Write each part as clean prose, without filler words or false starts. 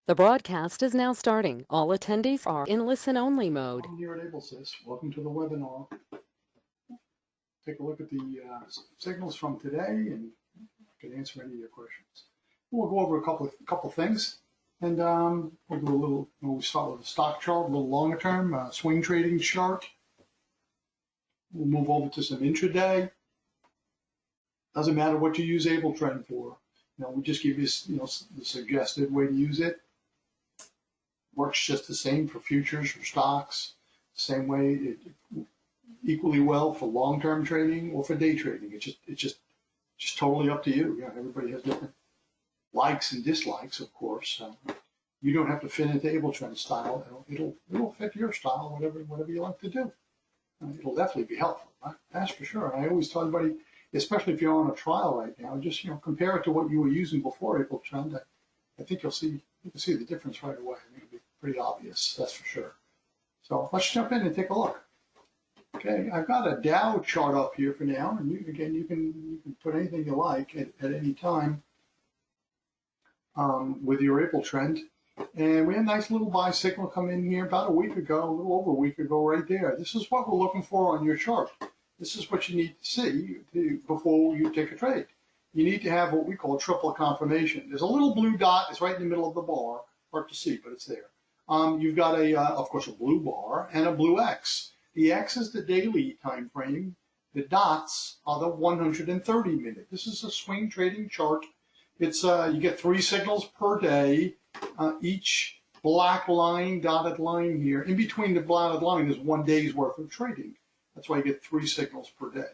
The broadcast is now starting. All attendees are in listen-only mode. I'm here at Ablesys. Welcome to the webinar. Take a look at the signals from today, and I can answer any of your questions. We'll go over a couple things, and we'll do a little. We'll start with a stock chart, a little longer term, swing trading chart. We'll move over to some intraday. Doesn't matter what you use AbleTrend for. We just give you the suggested way to use it. Works just the same for futures, for stocks, same way, equally well for long-term trading or for day trading. It's just totally up to you. Everybody has different likes and dislikes, of course. You don't have to fit into AbleTrend style. It'll fit your style, whatever you like to do. It'll definitely be helpful. That's for sure. And I always tell everybody, especially if you're on a trial right now, just compare it to what you were using before AbleTrend. I think you can see the difference right away. I think it'll be pretty obvious, that's for sure. So let's jump in and take a look. Okay, I've got a Dow chart up here for now, and you can put anything you like at any time with your AbleTrend. And we had a nice little buy signal come in here about a week ago, a little over a week ago, right there. This is what we're looking for on your chart. This is what you need to see before you take a trade. You need to have what we call triple confirmation. There's a little blue dot. It's right in the middle of the bar. Hard to see, but it's there. You've got of course, a blue bar and a blue X. The X is the daily time frame. The dots are the 130-minute. This is a swing trading chart. It's you get 3 signals per day. Each black line, dotted line here. In between the dotted line is 1 day's worth of trading. That's why you get 3 signals per day.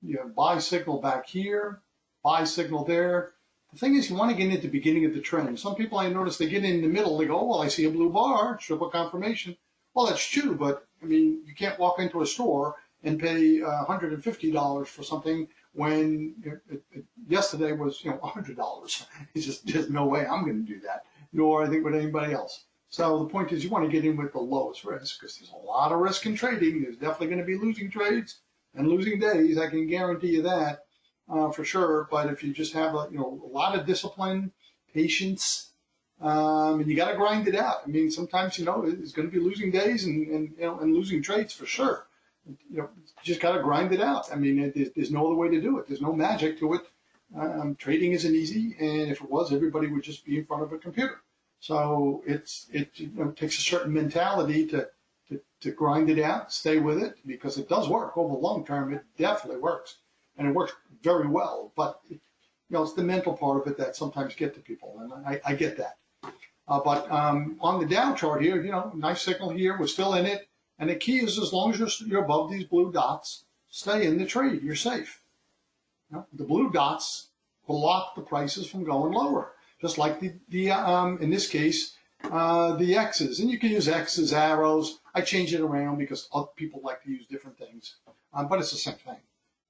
You have buy signal back here, buy signal there. The thing is, you want to get in at the beginning of the trend. Some people I notice, they get in the middle, they go, oh, well, I see a blue bar, triple confirmation. Well, that's true, but I mean, you can't walk into a store and pay $150 for something when yesterday was $100. It's just there's no way I'm going to do that, nor I think with anybody else. So the point is, you want to get in with the lowest risk, because there's a lot of risk in trading. There's definitely going to be losing trades and losing days. I can guarantee you that for sure. But if you just have a lot of discipline, patience, and you got to grind it out. I mean, sometimes it's going to be losing days and losing trades for sure. You just got to grind it out. I mean, there's no other way to do it. There's no magic to it. Trading isn't easy, and if it was, everybody would just be in front of a computer. So it takes a certain mentality to grind it out, stay with it, because it does work over the long term. It definitely works, and it works very well. But it's the mental part of it that sometimes get to people, and I get that. But on the Dow chart here, nice signal here. We're still in it, and the key is, as long as you're above these blue dots, stay in the trade. You're safe. The blue dots block the prices from going lower, just like the in this case the X's, and you can use X's, arrows. I change it around because other people like to use different things, but it's the same thing.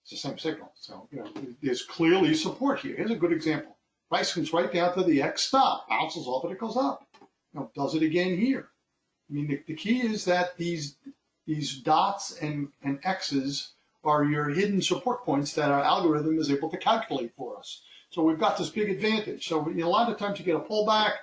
It's the same signal. So there's clearly support here. Here's a good example. Price comes right down to the X stop, bounces off it, it goes up. Does it again here. I mean, the key is that these dots and X's are your hidden support points that our algorithm is able to calculate for us. So we've got this big advantage. So a lot of times you get a pullback,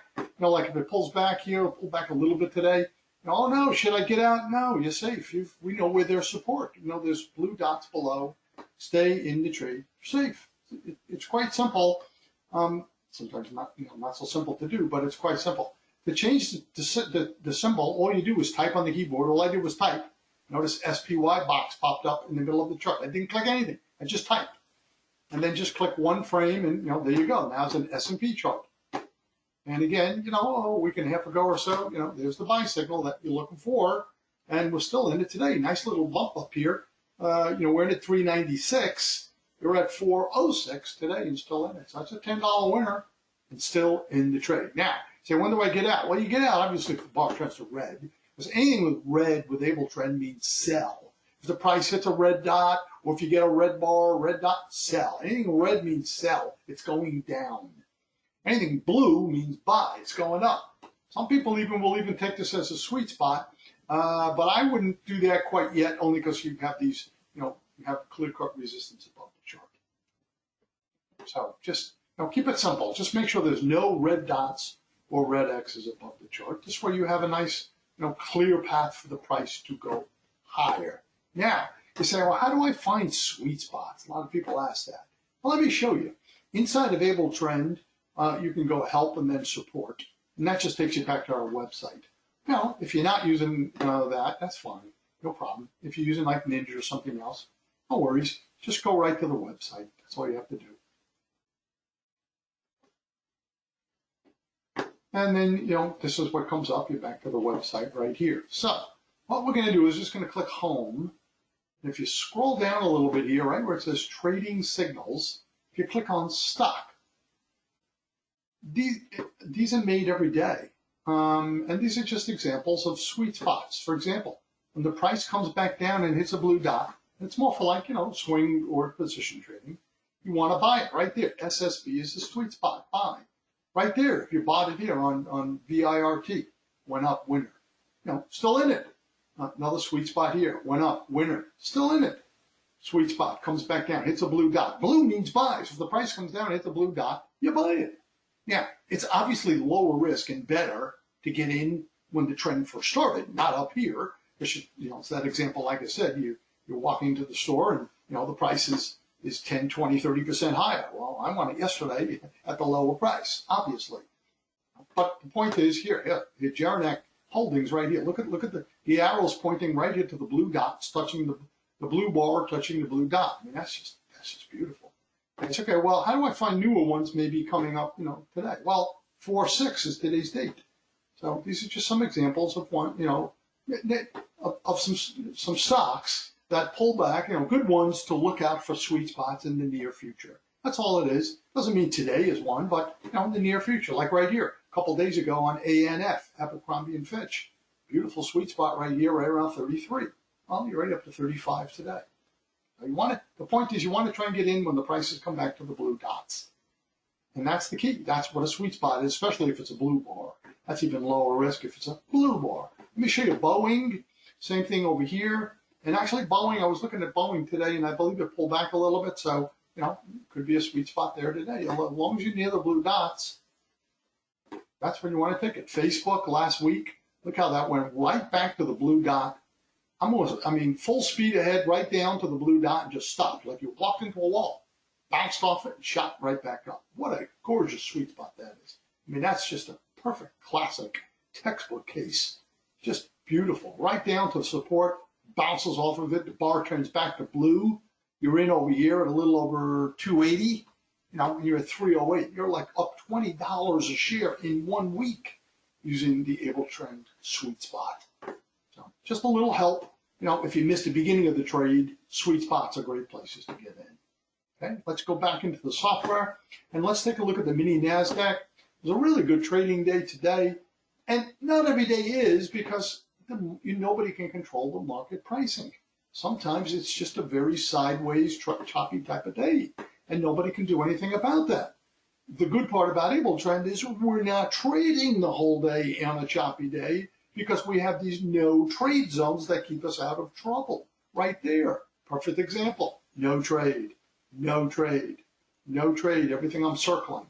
like if it pulls back here, it'll pull back a little bit today. Oh no, should I get out? No, you're safe. We know where there's support. There's blue dots below. Stay in the trade. You're safe. It's quite simple. Sometimes not so simple to do, but it's quite simple. To change the symbol, all you do is type on the keyboard. All I did was type. Notice SPY box popped up in the middle of the chart. I didn't click anything. I just typed. And then just click one frame, and there you go. Now it's an S&P chart. And again, a week and a half ago or so, there's the buy signal that you're looking for, and we're still in it today. Nice little bump up here. We're in at 396. We're at 406 today and still in it. So that's a $10 winner and still in the trade. Now, say, when do I get out? Well, you get out, obviously, if the bar turns to red, because anything with red with AbleTrend means sell. If the price hits a red dot, or if you get a red bar, red dot, sell. Anything red means sell. It's going down. Anything blue means buy. It's going up. Some people will even take this as a sweet spot, but I wouldn't do that quite yet, only because you have these, you have clear-cut resistance above the chart. So just keep it simple. Just make sure there's no red dots or red X's above the chart. This way you have a nice, clear path for the price to go higher. Now, you say, well, how do I find sweet spots? A lot of people ask that. Well, let me show you. Inside of AbleTrend, you can go help and then support. And that just takes you back to our website. Now, if you're not using that, that's fine. No problem. If you're using like Ninja or something else, no worries. Just go right to the website. That's all you have to do. And then, this is what comes up. You're back to the website right here. So what we're going to do is just going to click Home. And if you scroll down a little bit here, right where it says Trading Signals, if you click on Stock, these are made every day. And these are just examples of sweet spots. For example, when the price comes back down and hits a blue dot, it's more for like, swing or position trading. You want to buy it right there. SSB is the sweet spot. Buy. Right there, if you bought it here on VIRT, went up, winner. Still in it. Another sweet spot here, went up, winner. Still in it. Sweet spot, comes back down, hits a blue dot. Blue means buy. So if the price comes down and hits a blue dot, you buy it. Now, it's obviously lower risk and better to get in when the trend first started, not up here. It's that example, like I said, you're walking into the store and, the price is 10, 20, 30% higher. Well, I want it yesterday at the lower price, obviously. But the point is here, Jaranek Holdings right here. Look at the arrows pointing right here to the blue dots, touching the blue bar, touching the blue dot. I mean, that's just beautiful. It's okay. Well, how do I find newer ones maybe coming up, today? Well, 4/6 is today's date. So these are just some examples of one, of some stocks that pull back, good ones to look out for sweet spots in the near future. That's all it is. Doesn't mean today is one, but in the near future, like right here, a couple days ago on ANF, Abercrombie and Fitch. Beautiful sweet spot right here, right around 33. Well, you're right up to 35 today. So the point is you want to try and get in when the prices come back to the blue dots. And that's the key. That's what a sweet spot is, especially if it's a blue bar. That's even lower risk if it's a blue bar. Let me show you Boeing. Same thing over here. And actually Boeing, I was looking at Boeing today and I believe it pulled back a little bit. So, could be a sweet spot there today. As long as you're near the blue dots, that's when you want to take it. Facebook last week, look how that went right back to the blue dot. Full speed ahead, right down to the blue dot and just stopped. Like you walked into a wall, bounced off it and shot right back up. What a gorgeous sweet spot that is. That's just a perfect classic textbook case. Just beautiful. Right down to support, bounces off of it. The bar turns back to blue. You're in over here at a little over 280. You're at 308. You're like up $20 a share in 1 week using the AbleTrend sweet spot. So just a little help. If you missed the beginning of the trade, sweet spots are great places to get in. Okay, let's go back into the software and let's take a look at the mini NASDAQ. It was a really good trading day today. And not every day is because nobody can control the market pricing. Sometimes it's just a very sideways, choppy type of day, and nobody can do anything about that. The good part about AbleTrend is we're not trading the whole day on a choppy day because we have these no trade zones that keep us out of trouble. Right there, perfect example. No trade, no trade, no trade, everything I'm circling.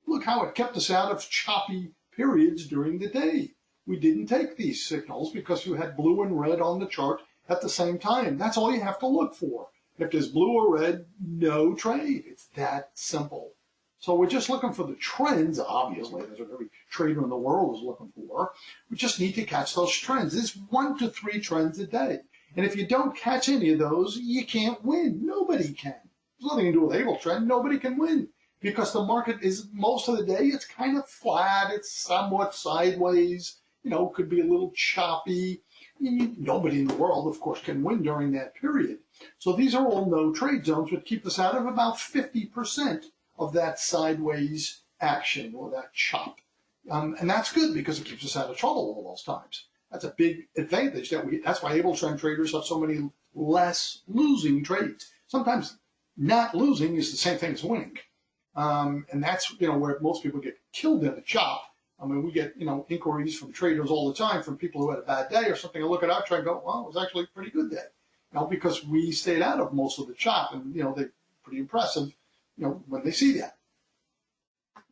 Look how it kept us out of choppy periods during the day. We didn't take these signals because you had blue and red on the chart at the same time. That's all you have to look for. If there's blue or red, no trade. It's that simple. So we're just looking for the trends, obviously. That's what every trader in the world is looking for. We just need to catch those trends. There's 1 to 3 trends a day. And if you don't catch any of those, you can't win. Nobody can. There's nothing to do with AbleTrend. Nobody can win. Because the market is, most of the day, it's kind of flat. It's somewhat sideways. Could be a little choppy. Nobody in the world, of course, can win during that period. So these are all no trade zones, which keep us out of about 50% of that sideways action or that chop. And that's good because it keeps us out of trouble all those times. That's a big advantage. That's why AbleTrend traders have so many less losing trades. Sometimes not losing is the same thing as winning. And that's, where most people get killed in a chop. We get, inquiries from traders all the time from people who had a bad day or something. I look at our trade and go, well, it was actually a pretty good day. Because we stayed out of most of the chop and, they're pretty impressive, when they see that.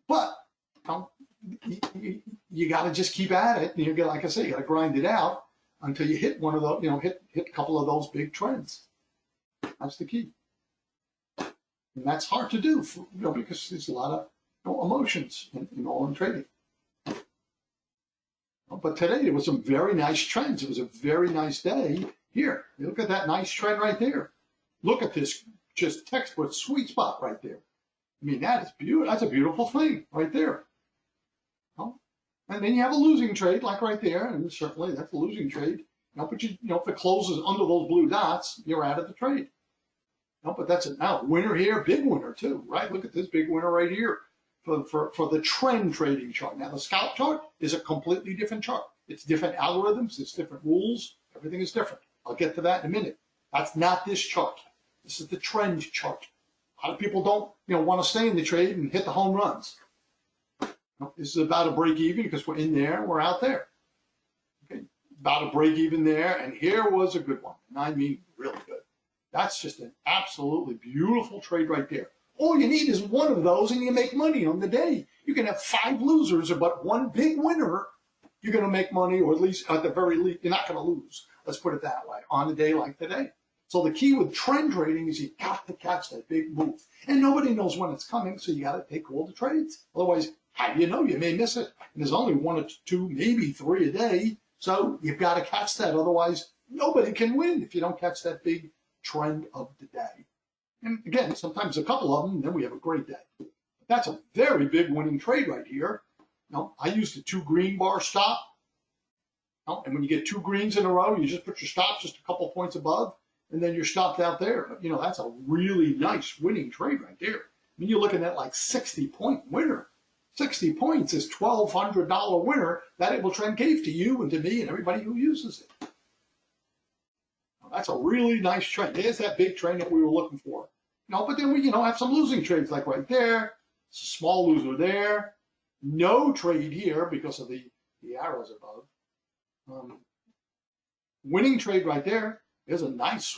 But you got to just keep at it. And you got, like I say, you got to grind it out until you hit one of those, hit a couple of those big trends. That's the key. And that's hard to do, because there's a lot of emotions in trading. But today there was some very nice trends. It was a very nice day. Here, look at that nice trend right there. Look at this just textbook sweet spot right there. I mean, that is beautiful. That's a beautiful thing right there. And then you have a losing trade like right there, and certainly that's a losing trade. But if it closes under those blue dots, you're out of the trade. But that's it. Now, winner here, big winner too, right? Look at this big winner right here for the trend trading chart. Now, the scalp chart is a completely different chart. It's different algorithms. It's different rules. Everything is different. I'll get to that in a minute. That's not this chart. This is the trend chart. A lot of people don't, want to stay in the trade and hit the home runs. This is about a break even because we're in there, we're out there. Okay, about a break even there, and here was a good one. And I mean, really good. That's just an absolutely beautiful trade right there. All you need is one of those, and you make money on the day. You can have 5 losers, but one big winner. You're going to make money, or at the very least, you're not going to lose. Let's put it that way, on a day like today. So the key with trend trading is you got to catch that big move. And nobody knows when it's coming, so you got to take all the trades. Otherwise, how do you know? You may miss it. And there's only 1 or 2, maybe 3 a day. So you've got to catch that. Otherwise, nobody can win if you don't catch that big trend of the day. And again, sometimes a couple of them, then we have a great day. But that's a very big winning trade right here. I used the 2 green bar stop. And when you get 2 greens in a row, you just put your stop just a couple points above, and then you're stopped out there. But, that's a really nice winning trade right there. I mean, you're looking at like 60-point winner. 60 points is $1,200 winner that Able Trend gave to you and to me and everybody who uses it. That's a really nice trend. There's that big trend that we were looking for. But then we, have some losing trades like right there. It's a small loser there. No trade here because of the arrows above. Winning trade right there. There's a nice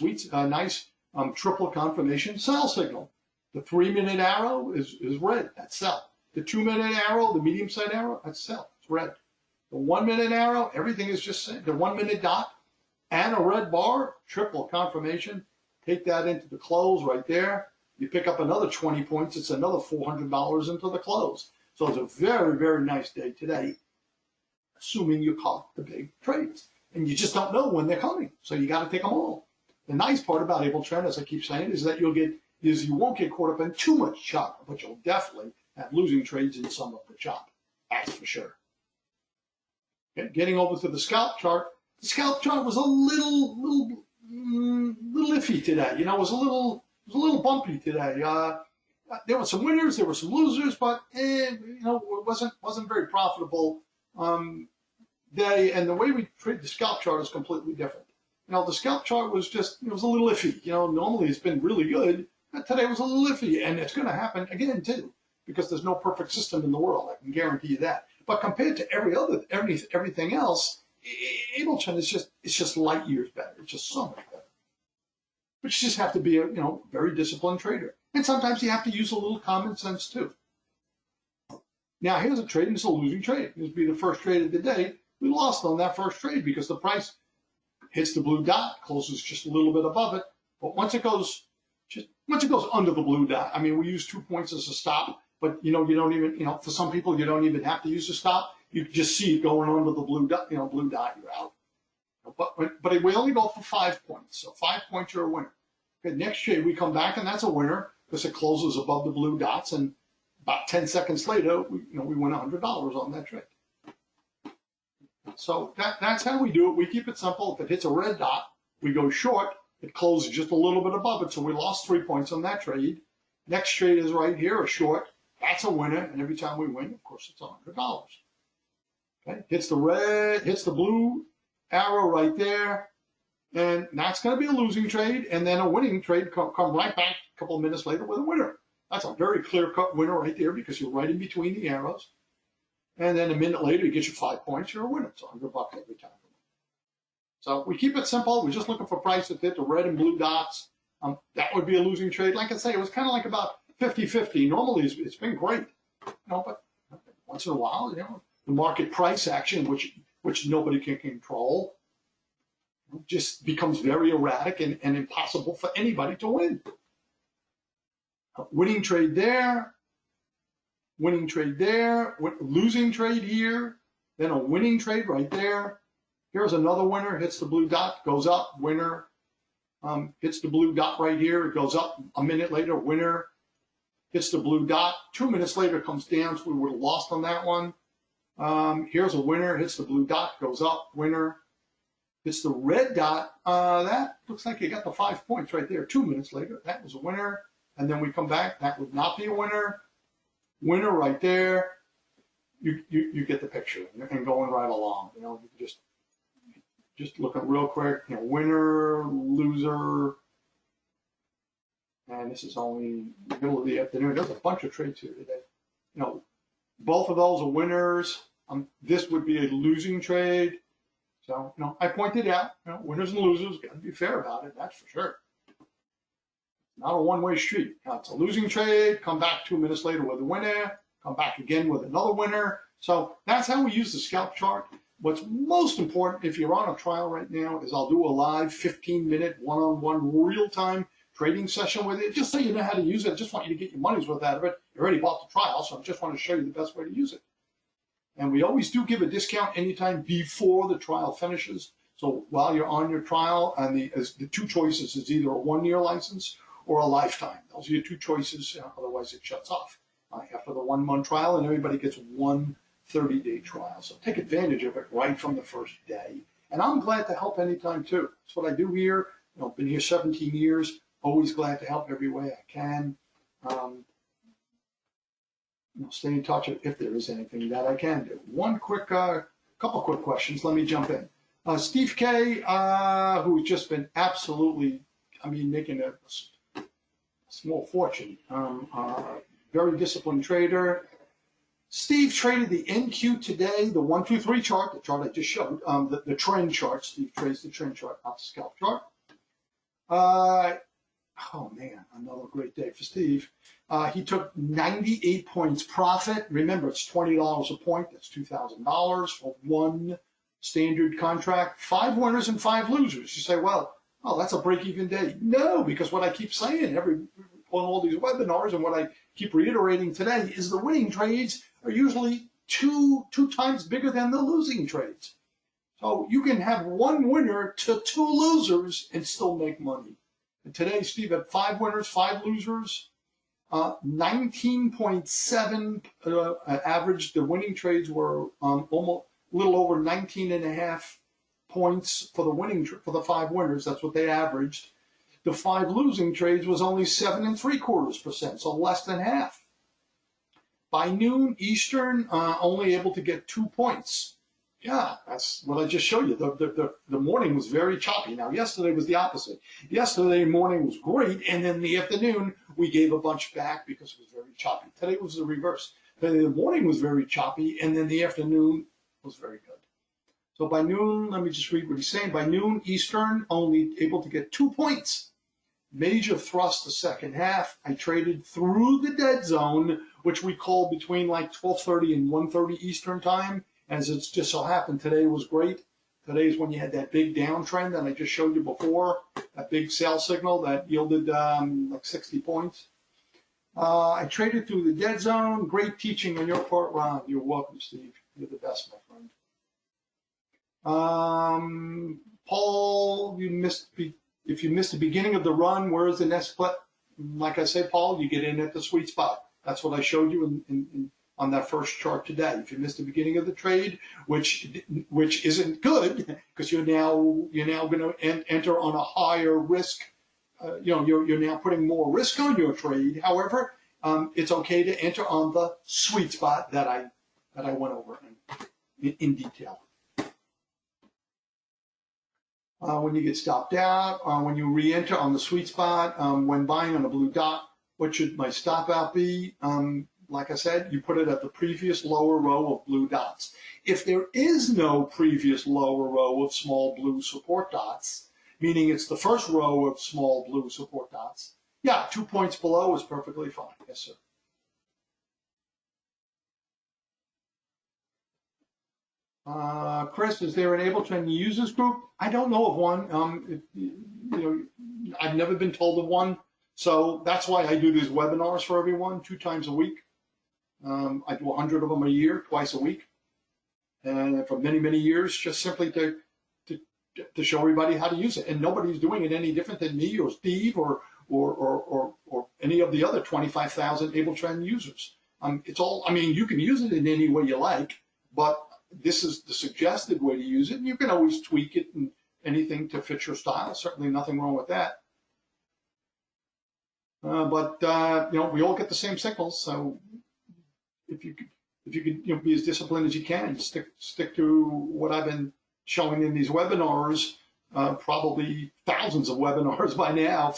triple confirmation sell signal. The 3-minute arrow is red. That's sell. The 2-minute arrow, the medium side arrow, that's sell. It's red. The 1-minute arrow, everything is just the 1-minute dot and a red bar, triple confirmation. Take that into the close right there. You pick up another 20 points. It's another $400 into the close. So it's a very, very nice day today, assuming you caught the big trades. And you just don't know when they're coming. So you got to take them all. The nice part about Able Trend, as I keep saying, is that you won't get caught up in too much chop, but you'll definitely have losing trades in some of the chop. That's for sure. Okay, getting over to the scalp chart. The scalp chart was a little iffy today. It was a little bumpy today. There were some winners, there were some losers, but it wasn't very profitable day. And the way we treat the scalp chart is completely different. The scalp chart was it was a little iffy. Normally it's been really good, but today was a little iffy, and it's going to happen again too, because there's no perfect system in the world. I can guarantee you that. But compared to everything else, Able Trend is just light years better. It's just so much better. But you just have to be a very disciplined trader, and sometimes you have to use a little common sense too. Now here's a trade, and it's a losing trade. This will be the first trade of the day. We lost on that first trade because the price hits the blue dot, closes just a little bit above it. But once it goes under the blue dot, I mean, we use 2 points as a stop, but you don't even, for some people, you don't even have to use a stop. You just see it going under the blue dot, you're out. But we only go for 5 points. So 5 points, you're a winner. Okay, next trade, we come back, and that's a winner because it closes above the blue dots. And about 10 seconds later, we win $100 on that trade. So that's how we do it. We keep it simple. If it hits a red dot, we go short. It closes just a little bit above it. So we lost 3 points on that trade. Next trade is right here, a short. That's a winner. And every time we win, of course, it's $100. Okay, hits the blue arrow right there. And that's going to be a losing trade. And then a winning trade come right back a couple of minutes later with a winner. That's a very clear-cut winner right there because you're right in between the arrows. And then a minute later, you get your 5 points, you're a winner. It's $100 every time. So we keep it simple. We're just looking for price that hit the red and blue dots. That would be a losing trade. Like I say, it was kind of like about 50-50. Normally, it's been great. But once in a while, the market price action, which nobody can control, just becomes very erratic and impossible for anybody to win. A winning trade there, winning trade there, losing trade here, then a winning trade right there. Here's another winner, hits the blue dot, goes up, winner. Hits the blue dot right here, it goes up a minute later, winner. Hits the blue dot, 2 minutes later comes down, so we would have lost on that one. Here's a winner, hits the blue dot, goes up, winner. Hits the red dot, that looks like you got the 5 points right there. 2 minutes later, that was a winner. And then we come back, that would not be a winner. Winner right there. You get the picture and going right along. You know, just looking real quick, you know, winner, loser. And this is only the middle of the afternoon. There's a bunch of trades here today. You know, both of those are winners. This would be a losing trade. So, you know, I pointed out, you know, winners and losers, got to be fair about it, that's for sure. Not a one-way street. Now, it's a losing trade, come back 2 minutes later with a winner, come back again with another winner. So that's how we use the scalp chart. What's most important, if you're on a trial right now, is I'll do a live 15-minute one-on-one real-time trading session with it, just so you know how to use it. I just want you to get your money's worth out of it. You already bought the trial, so I just want to show you the best way to use it. And we always do give a discount anytime before the trial finishes. So while you're on your trial, and the two choices is either a 1-year license or a lifetime. Those are your two choices, otherwise it shuts off after the 1 month trial, and everybody gets one 30-day trial. So take advantage of it right from the first day. And I'm glad to help anytime too. That's what I do here. You know, been here 17 years, always glad to help every way I can. You know, stay in touch if there is anything that I can do. One quick, couple quick questions. Let me jump in. Steve K, who's just been absolutely, I mean, making a small fortune. Very disciplined trader. Steve traded the NQ today, the 1, 2, 3 chart, the chart I just showed, the trend chart. Steve trades the trend chart, not the scalp chart. Oh man, another great day for Steve. He took 98 points profit. Remember, it's $20 a point. That's $2,000 for one standard contract. 5 winners and 5 losers. You say, well, oh, that's a break-even day. No, because what I keep saying on all these webinars and what I keep reiterating today is the winning trades are usually two times bigger than the losing trades. So you can have 1 winner to 2 losers and still make money. And today, Steve had 5 winners, 5 losers, 19.7 average. The winning trades were almost a little over 19.5 points for the 5 winners. That's what they averaged. The 5 losing trades was only 7.75%, so less than half. By noon Eastern, only able to get 2 points. Yeah, that's what I just showed you. The morning was very choppy. Now, yesterday was the opposite. Yesterday morning was great, and then the afternoon, we gave a bunch back because it was very choppy. Today was the reverse. Today, the morning was very choppy, and then the afternoon was very good. So by noon, let me just read what he's saying. By noon Eastern, only able to get 2 points. Major thrust the second half. I traded through the dead zone, which we call between like 12:30 and 1:30 Eastern time. As it's just so happened, today was great. Today is when you had that big downtrend that I just showed you before, that big sell signal that yielded like 60 points. I traded through the dead zone. Great teaching on your part, Ron. You're welcome, Steve. You're the best, my friend. Paul, if you missed the beginning of the run, where is the next split? Like I said, Paul, you get in at the sweet spot. That's what I showed you on that first chart today. If you missed the beginning of the trade, which isn't good, because you're now going to enter on a higher risk. You're now putting more risk on your trade. However, it's okay to enter on the sweet spot that I went over in detail. When you get stopped out, when you re-enter on the sweet spot, when buying on a blue dot, what should my stop out be? Like I said, you put it at the previous lower row of blue dots. If there is no previous lower row of small blue support dots, meaning it's the first row of small blue support dots, yeah, 2 points below is perfectly fine. Yes, sir. Chris, is there an Ableton users group? I don't know of one. I've never been told of one. So that's why I do these webinars for everyone 2 times a week. I do 100 of them a year, twice a week. And for many, many years, just simply to show everybody how to use it. And nobody's doing it any different than me or Steve or any of the other 25,000 Ableton users. It's all, I mean, you can use it in any way you like, but this is the suggested way to use it. And you can always tweak it and anything to fit your style. Certainly nothing wrong with that. But we all get the same signals. So if you could be as disciplined as you can, stick to what I've been showing in these webinars, probably thousands of webinars by now,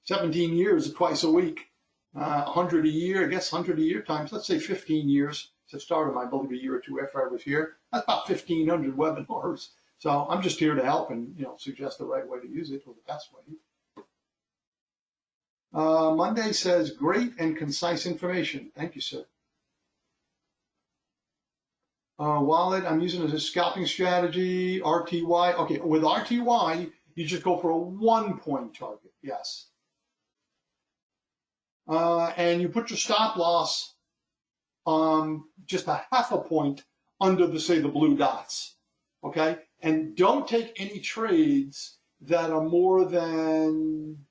17 years, twice a week, 100 a year, I guess 100 a year times, let's say 15 years. So it started, I believe, a year or two after I was here. That's about 1,500 webinars. So I'm just here to help and suggest the right way to use it or the best way. Monday says, great and concise information. Thank you, sir. Wallet, I'm using it as a scalping strategy, RTY. Okay, with RTY, you just go for a 1-point target, yes. And you put your stop loss just a 0.5 point under the blue dots, okay? And don't take any trades that are more than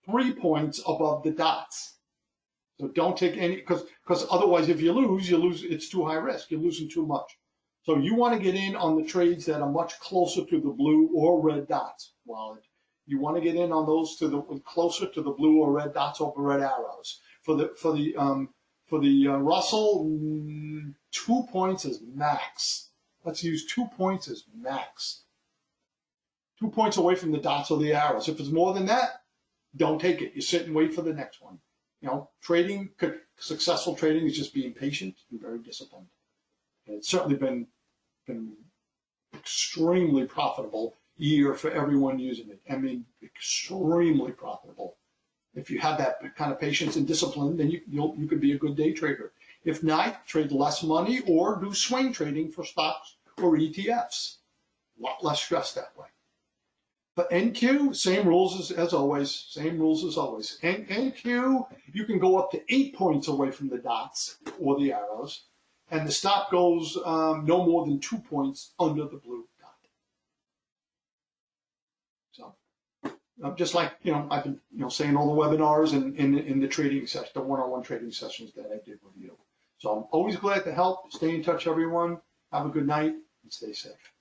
3 points above the dots. So don't take any, because otherwise if you lose, it's too high risk. You're losing too much. So you want to get in on the trades that are much closer to the blue or red dots. Well, you want to get in on those closer to the blue or red dots over red arrows. For the Russell, 2 points is max. Let's use 2 points as max. 2 points away from the dots or the arrows. If it's more than that, don't take it. You sit and wait for the next one. Trading, successful trading is just being patient and very disciplined. And it's certainly been extremely profitable year for everyone using it. I mean, extremely profitable. If you have that kind of patience and discipline, then you could be a good day trader. If not, trade less money or do swing trading for stocks or ETFs. A lot less stress that way. But NQ, same rules as always. Same rules as always. NQ, you can go up to 8 points away from the dots or the arrows, and the stop goes no more than 2 points under the blue dot. So, just like I've been saying all the webinars and in the trading session, the one-on-one trading sessions that I did with you. So I'm always glad to help. Stay in touch, everyone. Have a good night and stay safe.